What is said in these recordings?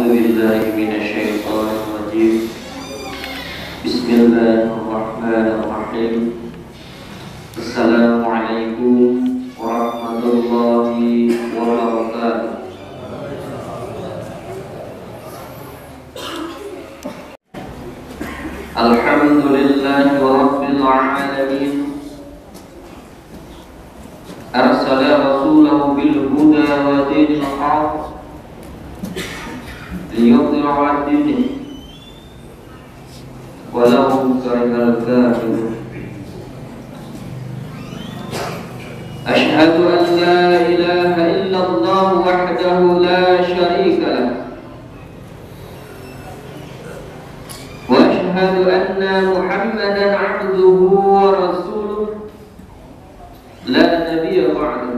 أعوذ بالله من الشيطان الرجيم. بسم الله الرحمن الرحيم. السلام عليكم ورحمة الله وبركاته. الحمد لله رب العالمين. أرسل رسوله بالهدى ودين الحق ليظهر الدين ولو كره الكافرون. أشهد أن لا إله إلا الله وحده لا شريك له، وأشهد أن محمدا عبده ورسوله لا نبي بعده.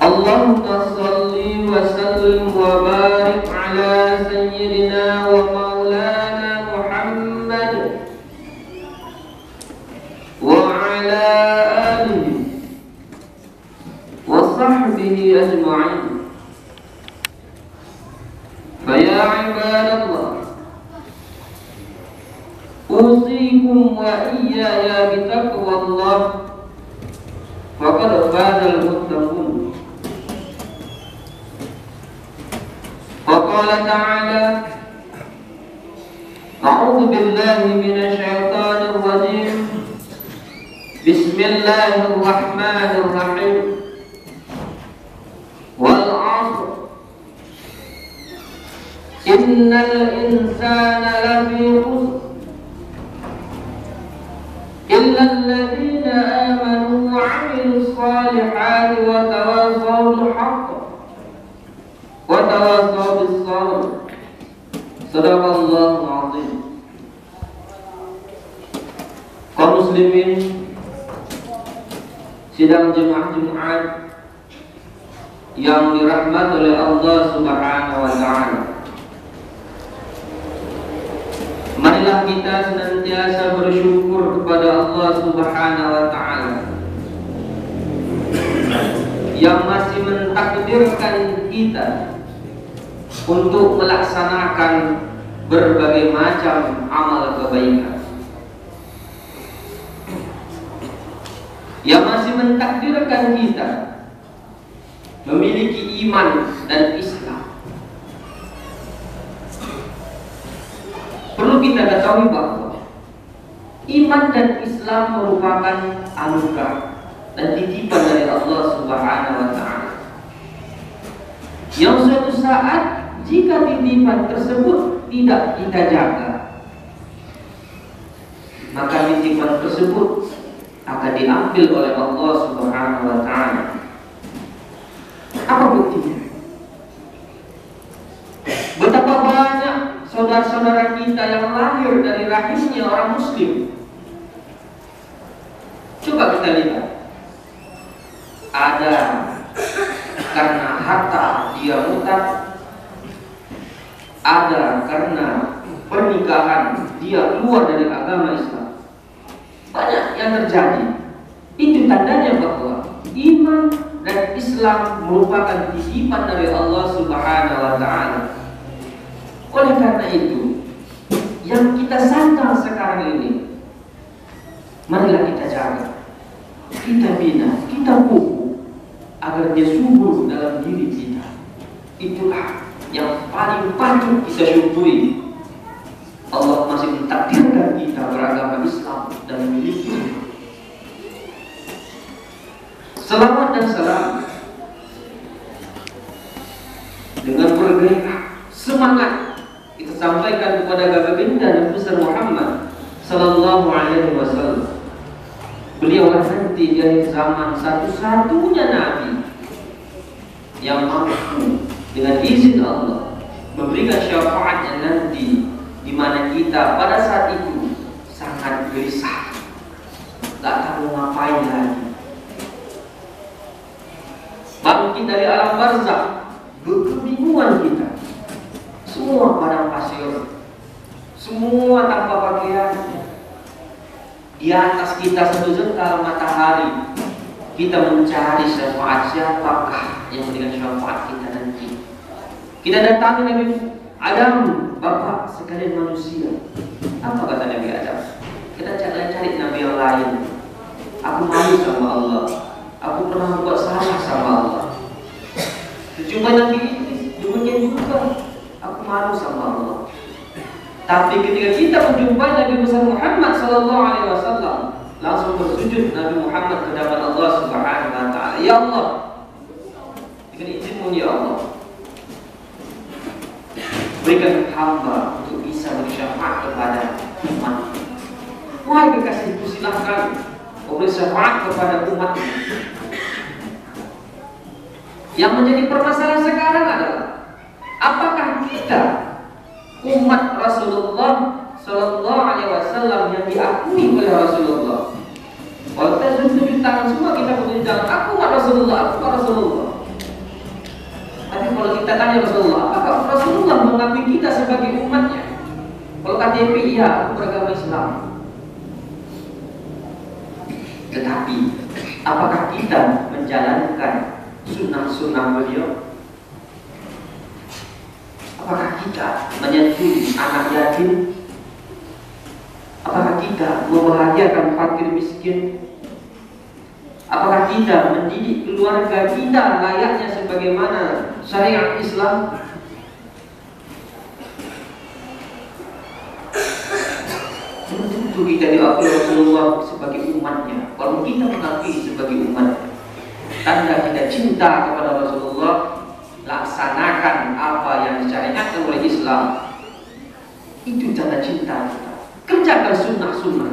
اللهم صل وسلم وبارك على سيدنا ومولانا محمد وعلى آله وصحبه أجمعين. فيا عباد الله، أوصيكم وإياي بتقوى الله، فقد فاز المتقون. وقال تعالى: أعوذ بالله من الشيطان الرجيم. بسم الله الرحمن الرحيم. والعصر إن الإنسان لفي خسر إلا الذين آمنوا وعملوا الصالحات وتواصوا بالحق وتواصوا بالصبر. صدق الله العظيم. Kaum muslimin sidang jemaah Jumat yang dirahmati oleh Allah Subhanahu wa taala, marilah kita senantiasa bersyukur kepada Allah Subhanahu wa taala yang masih mentakdirkan kita untuk melaksanakan berbagai macam amal kebaikan, yang masih mentakdirkan kita memiliki iman dan Islam. Perlu kita ketahui bahwa iman dan Islam merupakan anugerah dan titipan dari Allah Subhanahu wa taala, yang suatu saat jika titipan tersebut tidak kita jaga, maka titipan tersebut akan diambil oleh Allah Subhanahu wa taala. Apa buktinya? Betapa banyak saudara-saudara kita yang lahir dari rahimnya orang muslim. Coba kita lihat. Ada karena harta dia murtad, ada karena pernikahan dia keluar dari agama Islam. Banyak yang terjadi. Itu tandanya bahwa iman dan Islam merupakan titipan dari Allah Subhanahu wa taala. Oleh karena itu, yang kita sandang sekarang ini, marilah kita jaga, kita bina, kita pupuk agar dia subur dalam diri kita. Itulah yang paling patut kita syukuri. Allah masih mentakdirkan kita beragama Islam dan memiliki. Selamat dan salam dengan bergairah, semangat kita sampaikan kepada baginda Nabi besar Muhammad sallallahu alaihi wasallam. Beliau nanti dari zaman satu-satunya Nabi yang mampu dengan izin Allah memberikan syafaatnya nanti, di mana kita pada saat itu sangat gelisah, tak tahu ngapain lagi. Bangkit dari alam barzakh, kebingungan kita, semua padang pasir, semua tanpa pakaian. Di atas kita satu jengkal matahari, kita mencari syafaat siapakah yang memberikan syafaat kita nanti. Kita datangi Nabi Adam, bapak sekalian manusia. Apa kata Nabi Adam? Kita cari Nabi yang lain. Aku malu sama Allah. Aku pernah buat salah sama Allah. Jumpa Nabi Idris, juga. Aku malu sama Allah. Tapi ketika kita menjumpai Nabi Muhammad sallallahu alaihi wasallam, langsung bersujud Nabi Muhammad ke hadapan Allah Subhanahu wa taala. Ya Allah, dengan izinmu ya Allah, berikan hamba untuk bisa bersyafaat kepada umat. Wahai kekasihku, silahkan memberi syafaat kepada umat. Yang menjadi permasalahan sekarang adalah apakah kita umat Rasulullah Sallallahu Alaihi Wasallam yang diakui oleh Rasulullah? Kalau kita tunjuk tangan semua kita berdiri jalan, aku umat Rasulullah, aku umat Rasulullah. Tapi kalau kita tanya Rasulullah, apakah Rasulullah mengakui kita sebagai umatnya? Kalau KTP iya, aku beragama Islam. Tetapi apakah kita menjalankan sunnah-sunnah beliau? Apakah kita menyentuh anak yatim? Apakah kita membahagiakan fakir miskin? Apakah kita mendidik keluarga kita layaknya sebagaimana syariat Islam? Tentu kita diakui Rasulullah sebagai umatnya. Kalau kita mengakui sebagai umatnya, tanda kita cinta kepada Rasulullah, laksanakan apa yang disyariatkan oleh Islam. Itu tanda cinta kita. Kerjakan sunnah-sunnah.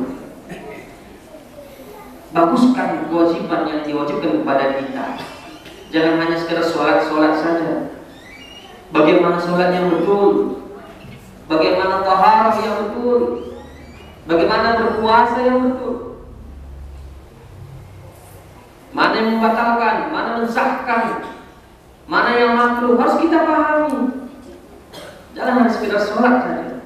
Baguskan kewajiban yang diwajibkan kepada kita. Jangan hanya sekedar sholat-sholat saja. Bagaimana sholat yang betul, bagaimana taharah yang betul, bagaimana berpuasa yang betul, mana yang membatalkan, mana mensahkan, mana yang makruh, harus kita pahami. Jangan hanya sekedar sholat saja.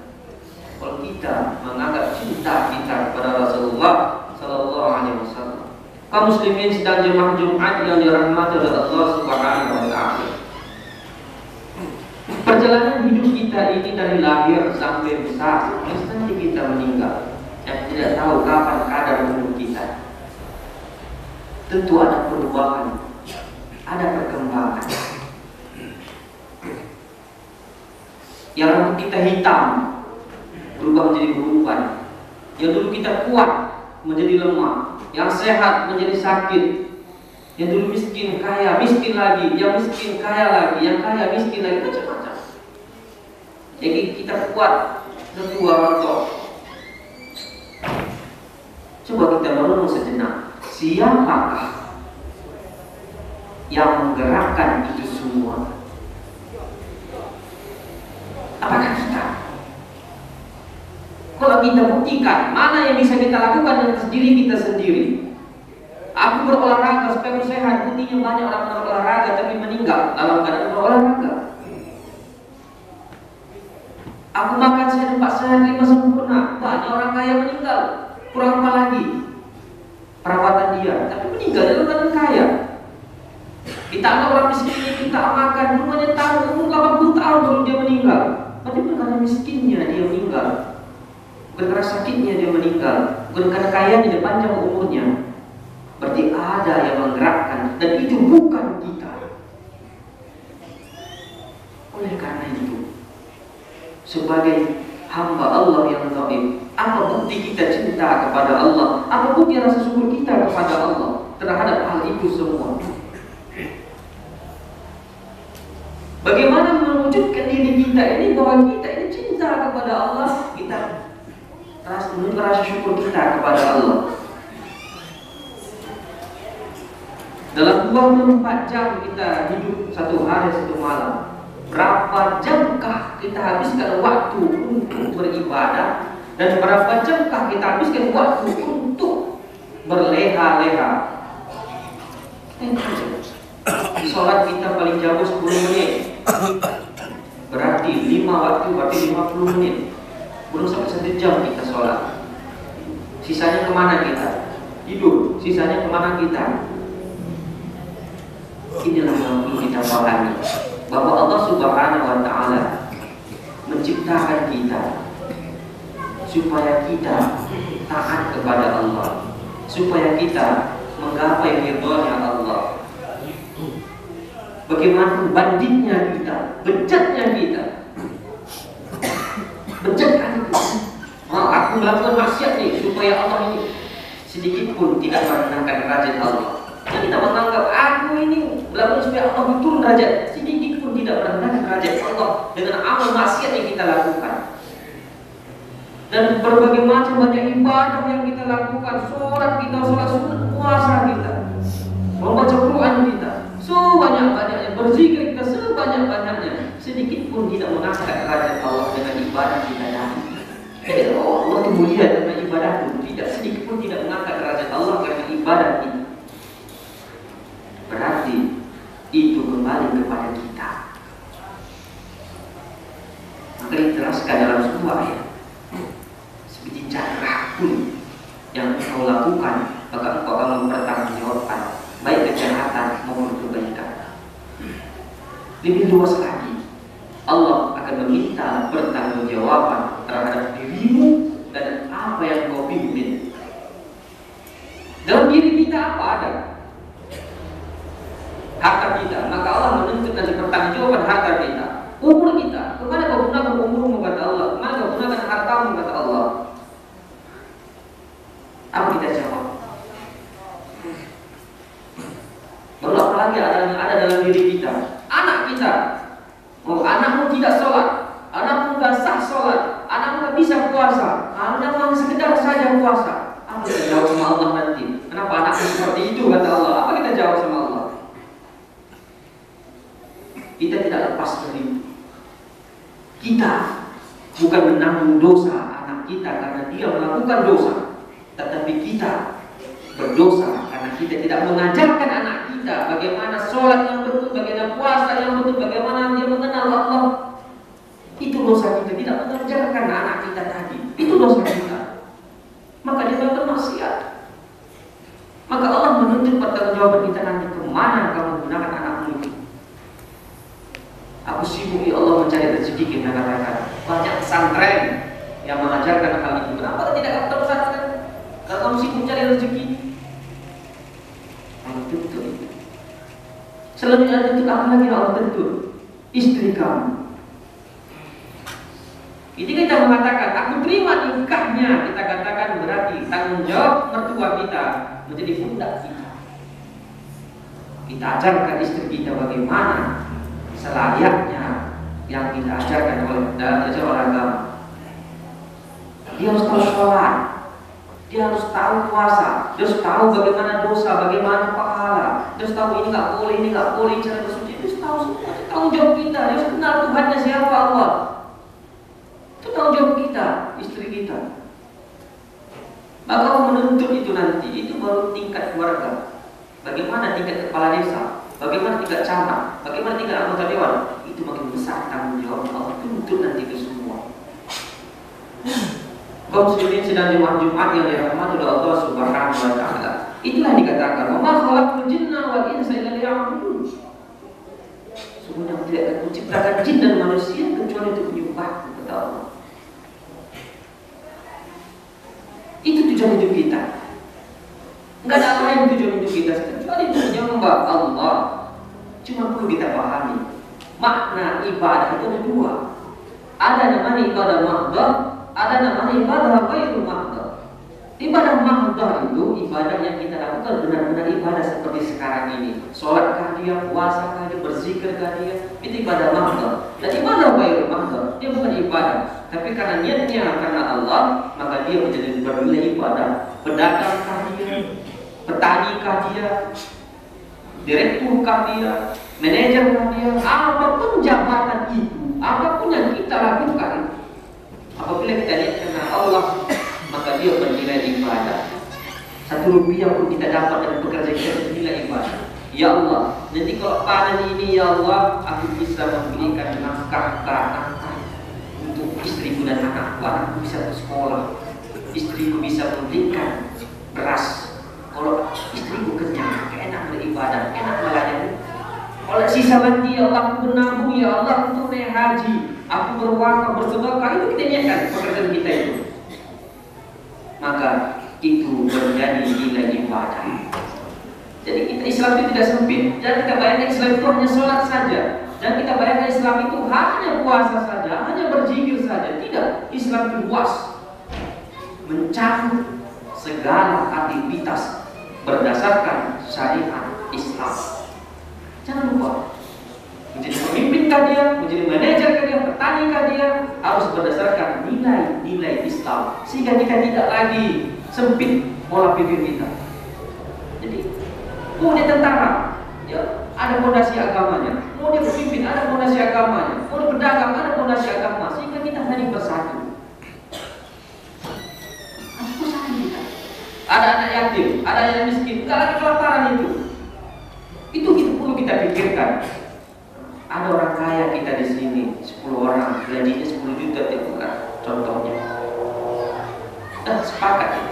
Kalau kita menganggap cinta kita kepada Rasulullah Sallallahu Alaihi Wasallam, kaum muslimin sedang jemaah Jumat yang dirahmati oleh Allah Subhanahu Wa Taala. Perjalanan hidup kita ini dari lahir sampai besar, sampai kita meninggal, yang tidak tahu kapan kadar umur kita. Tentu ada perubahan, ada perkembangan. Yang rambut kita hitam berubah menjadi beruban. Yang dulu kita kuat menjadi lemah. Yang sehat menjadi sakit. Yang dulu miskin kaya, miskin lagi. Yang miskin kaya lagi, yang kaya miskin lagi, macam-macam. Jadi kita kuat tua rontok. Coba kita merenung sejenak. Siapakah yang menggerakkan itu semua? Apakah kita? Kalau kita buktikan mana yang bisa kita lakukan dengan diri kita sendiri. Aku berolahraga supaya sehat. Buktinya banyak orang berolahraga tapi meninggal dalam keadaan berolahraga. Aku makan sehat 4 sehat 5 sempurna. Banyak orang kaya meninggal. Kurang apa lagi perawatan dia, tapi meninggal dalam keadaan kaya. Kita anggap orang miskin, kita makan rumahnya tahu umur 80 tahun baru dia meninggal. Berarti bukan karena miskinnya dia meninggal, bukan karena sakitnya dia meninggal, bukan karena kayanya dia panjang umurnya. Berarti ada yang menggerakkan, dan itu bukan kita. Oleh karena itu, sebagai hamba Allah yang taib, apa bukti kita cinta kepada Allah? Apa bukti rasa syukur kita kepada Allah terhadap hal itu semua? Bagaimana mewujudkan diri kita ini bahwa kita ini cinta kepada Allah, kita rasa syukur kita kepada Allah. Dalam 24 jam kita hidup satu hari satu malam, berapa jamkah kita habiskan waktu untuk beribadah, dan berapa jamkah kita habiskan waktu untuk berleha-leha? Sholat kita paling jauh 10 menit, berarti 5 waktu, berarti 50 menit. Belum sampai 1 jam kita sholat. Sisanya kemana kita? Hidup. Sisanya kemana kita? Inilah yang perlu kita pahami, bahwa Allah Subhanahu wa Ta'ala menciptakan kita supaya kita taat kepada Allah, supaya kita menggapai ridhonya Allah. Bagaimana banditnya kita, bejatnya kita, bejat kan itu. Aku melakukan maksiat nih supaya Allah ini sedikit pun tidak merendahkan derajat Allah. Dan kita menganggap aku ini melakukan supaya Allah turun derajat, sedikit pun tidak merendahkan derajat Allah dengan amal maksiat yang kita lakukan. Dan berbagai macam banyak ibadah yang kita lakukan, sholat kita, sholat sunat, puasa kita, membaca Quran kita, sebanyak-banyaknya, berzikir kita sebanyak-banyaknya, sedikit pun tidak mengangkat derajat Allah dengan ibadah kita tadi. Jadi Allah itu mulia dengan ibadah itu, tidak sedikit pun tidak mengangkat derajat Allah dengan ibadah kita. Berarti itu kembali kepada kita. Maka diteraskan dalam sebuah ayat. Cara pun yang kau lakukan, maka engkau akan mempertanggungjawabkan baik kejahatan maupun kebaikan. Lebih luas lagi, Allah akan meminta pertanggungjawaban terhadap dirimu dan apa yang kau pimpin. Dalam diri kita apa ada? Harta kita, maka Allah menuntut nanti pertanggungjawaban harta kita. Umur kita, kemana kau gunakan umurmu kata Allah? Kemana kau gunakan hartamu kata Allah? Apa kita jawab? Baru apalagi ada dalam diri kita. Anak kita, anakmu tidak sholat, anakmu nggak sah sholat, anakmu nggak bisa puasa, anakmu sekedar saja puasa. Apa kita jawab sama Allah nanti? Kenapa anakmu seperti itu kata Allah? Apa kita jawab sama Allah? Kita tidak lepas dari itu. Kita bukan menanggung dosa anak kita karena dia melakukan dosa, tetapi kita berdosa karena kita tidak mengajarkan anak kita bagaimana sholat yang betul, bagaimana puasa yang betul, bagaimana dia mengenal Allah. Itu dosa kita, tidak mengajarkan anak kita tadi. Itu dosa kita. Maka dia melakukan maksiat. Maka Allah menuntut pertanggungjawaban kita nanti, kemana kamu gunakan anakmu itu. Aku sibuk ya Allah mencari rezeki, kita katakan. Banyak pesantren yang mengajarkan hal itu. Kenapa tidak kamu pesantren? Kalau kamu sibuk mencari rezeki, Allah tuntut. Selanjutnya tuntut apa lagi Allah tuntut? Istri kamu. Jadi kita mengatakan, aku terima nikahnya, kita katakan berarti tanggung jawab mertua kita menjadi pundak kita. Kita ajarkan istri kita bagaimana selayaknya yang kita ajarkan oleh dalam ajaran agama. Dia harus tahu sholat, dia harus tahu puasa, dia harus tahu bagaimana dosa, bagaimana pahala, dia harus tahu ini nggak boleh, cara bersuci, dia harus tahu semua. Itu tanggung jawab kita, dia harus kenal Tuhannya siapa Allah. Itu tanggung jawab kita, istri kita. Maka Allah menuntut itu nanti, itu baru tingkat keluarga. Bagaimana tingkat kepala desa, bagaimana tingkat camat, bagaimana tingkat anggota dewan, itu makin besar tanggung jawab Allah tuntut nanti ke semua. Kaum muslimin sedang Jumat yang dirahmati oleh Allah Subhanahu wa Ta'ala. Itulah dikatakan, "Wa ma khalaqtul jinna wal insa illa liya'budun." Sungguhnya tidak akan menciptakan jin dan manusia kecuali untuk menyembah kepada Allah. Itu tujuan hidup kita. Enggak ada lain tujuan hidup kita kecuali untuk menyembah Allah. Cuma perlu kita pahami makna ibadah itu ada dua. Ada namanya ibadah mahdhah, ada namanya ibadah ghairul mahdhah. Ibadah mahdhah itu ibadah yang kita lakukan benar-benar ibadah seperti sekarang ini. Sholatkah dia, puasakah dia, berzikirkah dia, itu ibadah mahdhah. Dan ibadah ghairul mahdhah dia bukan ibadah, tapi karena niatnya karena Allah, maka dia menjadi bernilai ibadah. Pedagangkah dia, petanikah dia, direkturkah dia, manajerkah dia, apapun jabatan itu, apapun yang kita lakukan, apabila kita lihat karena Allah, maka dia bernilai ibadah. 1 rupiah pun kita dapat dari pekerjaan kita bernilai ibadah. Ya Allah, nanti kalau panen ini ya Allah, aku bisa memberikan nafkah untuk istriku dan anakku bisa ke sekolah, istriku bisa memberikan beras. Kalau istriku kenyang, enak beribadah, enak melayani. Oleh sisa lagi, ya Allah aku menabung, ya Allah untuk naik haji, aku berwakaf, bersedekah, itu kita niatkan pekerjaan kita itu. Maka itu menjadi nilai ibadah. Jadi kita Islam itu tidak sempit. Jangan kita bayangkan Islam itu hanya sholat saja. Jangan kita bayangkan Islam itu hanya puasa saja, hanya berzikir saja. Tidak, Islam itu luas, mencakup segala aktivitas berdasarkan syariat Islam. Jangan lupa, menjadi pemimpin dia, menjadi manajer dia, petani dia, harus berdasarkan nilai-nilai Islam, sehingga kita tidak lagi sempit pola pikir kita. Jadi, mau dia tentara, ya ada fondasi agamanya. Mau dia pemimpin, ada fondasi agamanya. Mau dia pedagang, ada fondasi agama, sehingga kita saling bersatu. Ada anak yatim, ada yang miskin, nggak lagi kelaparan itu. Itu perlu kita pikirkan. Ada orang kaya kita di sini, 10 orang, gajinya 10 juta tiap bulan, contohnya. Dan sepakat.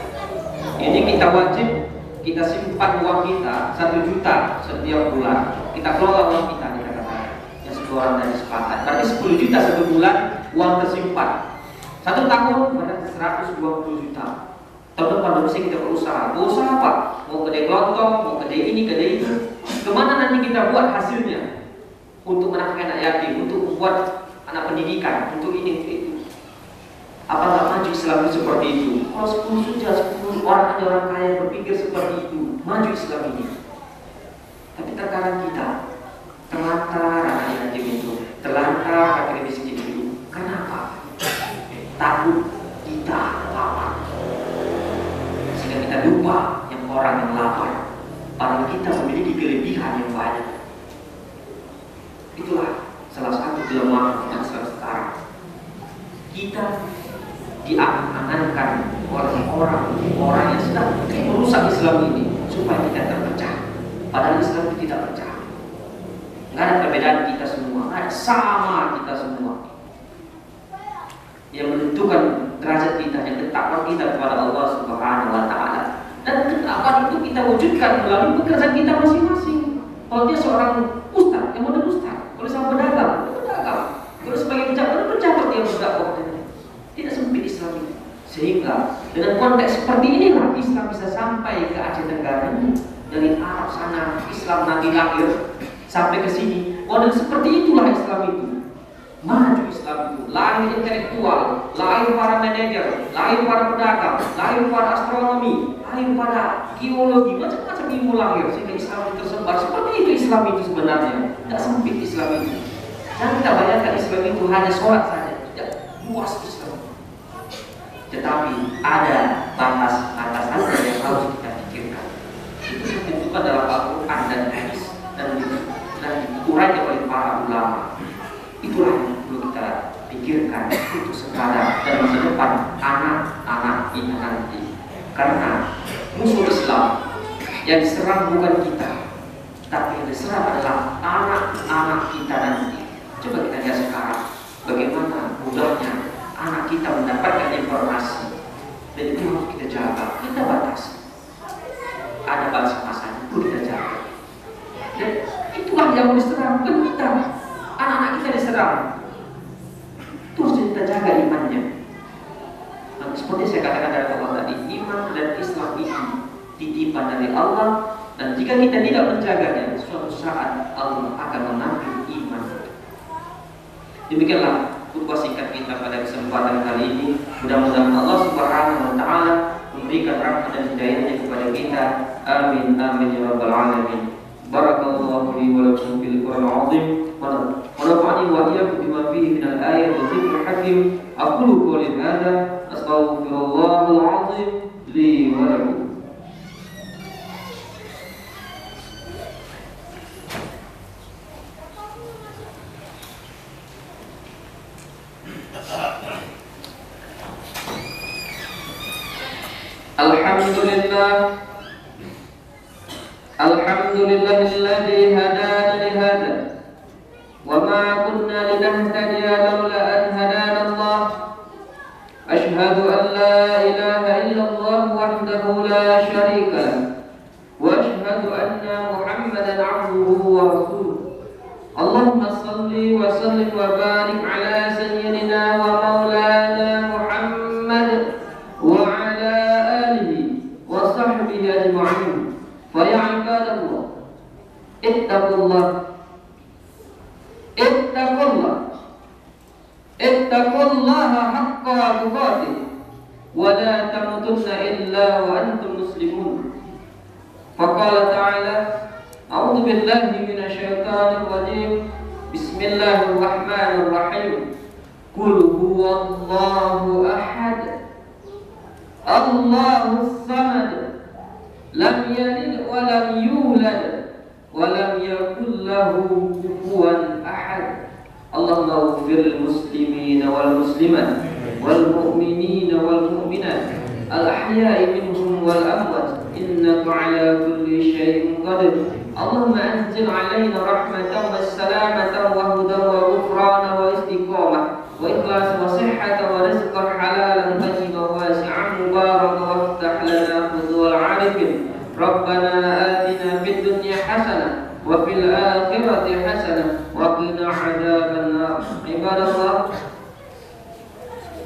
Ini kita wajib, kita simpan uang kita 1 juta setiap bulan. Kita kelola uang kita, kita katakan. Yang 10 orang dari sepakat. Berarti 10 juta 1 bulan uang tersimpan. 1 tahun berarti 120 juta. Tahun depan mesti kita berusaha. Berusaha apa? Mau kedai kelontong, mau kedai ini, kedai itu. Kemana nanti kita buat hasilnya? Untuk menafkahi anak yatim, untuk membuat anak pendidikan, untuk ini, untuk itu. Apakah maju Islam itu seperti itu? Kalau 10 sudah 10 orang ada orang kaya berpikir seperti itu, maju Islam ini. Tapi terkadang kita terlantar anak yatim itu, terlantar kakek miskin itu. Kenapa? Takut kita lapar. Sehingga kita lupa yang orang yang lapar. Padahal kita memiliki kelebihan yang banyak. Itulah salah satu kelemahan umat Islam sekarang. Kita diangan-angankan oleh orang yang sedang merusak Islam ini supaya kita terpecah. Padahal Islam itu tidak pecah. Nggak ada perbedaan kita semua, nggak ada, sama kita semua. Yang menentukan derajat kita, yang ketakwaan kita kepada Allah Subhanahu wa Ta'ala. Dan ketakwaan itu kita wujudkan melalui pekerjaan kita masing-masing. Kalau dia seorang ustaz, yang model ustaz. Kalau seorang pedagang, dia pedagang. Kalau sebagai pejabat dia berdakwah. Tidak sempit Islam ini. Sehingga dengan konteks seperti inilah Islam bisa sampai ke Aceh Tenggara. Dari Arab sana Islam nanti lahir sampai ke sini. Model seperti itulah Islam itu. Maju Islam itu, lahir intelektual, lahir para manajer, lahir para pedagang, lahir para astronomi, lahir para geologi, macam-macam ilmu lahir sehingga Islam itu tersebar. Seperti itu Islam itu sebenarnya, tidak sempit Islam itu. Jangan kita bayangkan Islam itu hanya sholat saja, tidak luas Islam. Tetapi ada batas-batasan yang harus kita pikirkan. Itu ditentukan dalam Al-Quran dan hadis dan diuraikan oleh para ulama. Itulah yang perlu kita pikirkan untuk sekarang dan masa depan anak-anak ini nanti. Karena musuh Islam yang diserang bukan kita, tapi yang diserang adalah anak-anak kita nanti. Coba kita lihat sekarang bagaimana mudahnya anak kita mendapatkan informasi, dan itu harus kita jaga, kita batasi. Ada batas-batasan itu kita jaga. Dan itulah yang diserang, bukan kita. Anak-anak kita diserang, terus kita jaga imannya. Nah, seperti saya katakan dari awal tadi, iman dan Islam itu titipan dari Allah, dan jika kita tidak menjaganya, suatu saat Allah akan mengambil iman. Demikianlah khutbah singkat kita pada kesempatan kali ini. Mudah-mudahan Allah Subhanahu wa Ta'ala memberikan rahmat dan hidayahnya kepada kita. Amin amin ya rabbal alamin. Barakallahu li wa lakum fil Qur'anil azim. ونفعني وإياكم بما فيه من الآية والذكر الحكيم. أقول قولي هذا أستغفر الله العظيم لي ولكم. Alhamdulillahilladzi hadana li hadza وما كنا لنهتدي لولا أن هدانا الله. أشهد أن لا إله إلا الله وحده لا شريك له وأشهد أن محمدا عبده ورسوله. Allahumma salli wa sallim wa barik ala sayyidina wa maulana Muhammad wa ala alihi wa sahbihi ajma'in. Fa ya ibadallah, ittaqullah, ittaqullah, ittaqullaha haqqa tuqatih wa la tamutunna illa wa antum muslimun. Faqala ta'ala, a'udzu billahi minasyaitonir rajim. Bismillahirrahmanirrahim. Qul huwallahu ahad, Allahus samad, lam yalid wa lam yulad wa lam yakul lahu kufuwan ahad. Allahumma ighfir lil muslimina wal muslimat wal mu'minina wal mu'minat al ahya'i minhum wal amwat innaka ala kulli syai'in qadir. Allahumma anzil alaina rahmatan wa salamatan wa hudan wa ghufrana wa istiqamah wa ikhlas wa sihhatan wa rizqan halalan tayyiban wasi'an mubarakan waftah lana fudul arifin. Rabbana atina fid dunya hasanah wa fil akhirati hasanah wa qina adzaban nar. Ibadallah,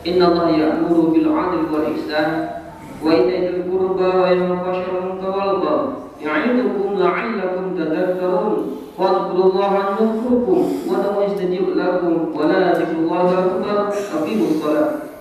inna Allah ya'muru bil 'adli wal ihsan wa ita'i dzil qurba wa yanha 'anil munkari wal baghi ya'idukum la'allakum tadhakkarun. Wadhkurullaha yadhkurkum wa la yastajib lakum wa la dzikrullahi akbar. Aqimus shalah.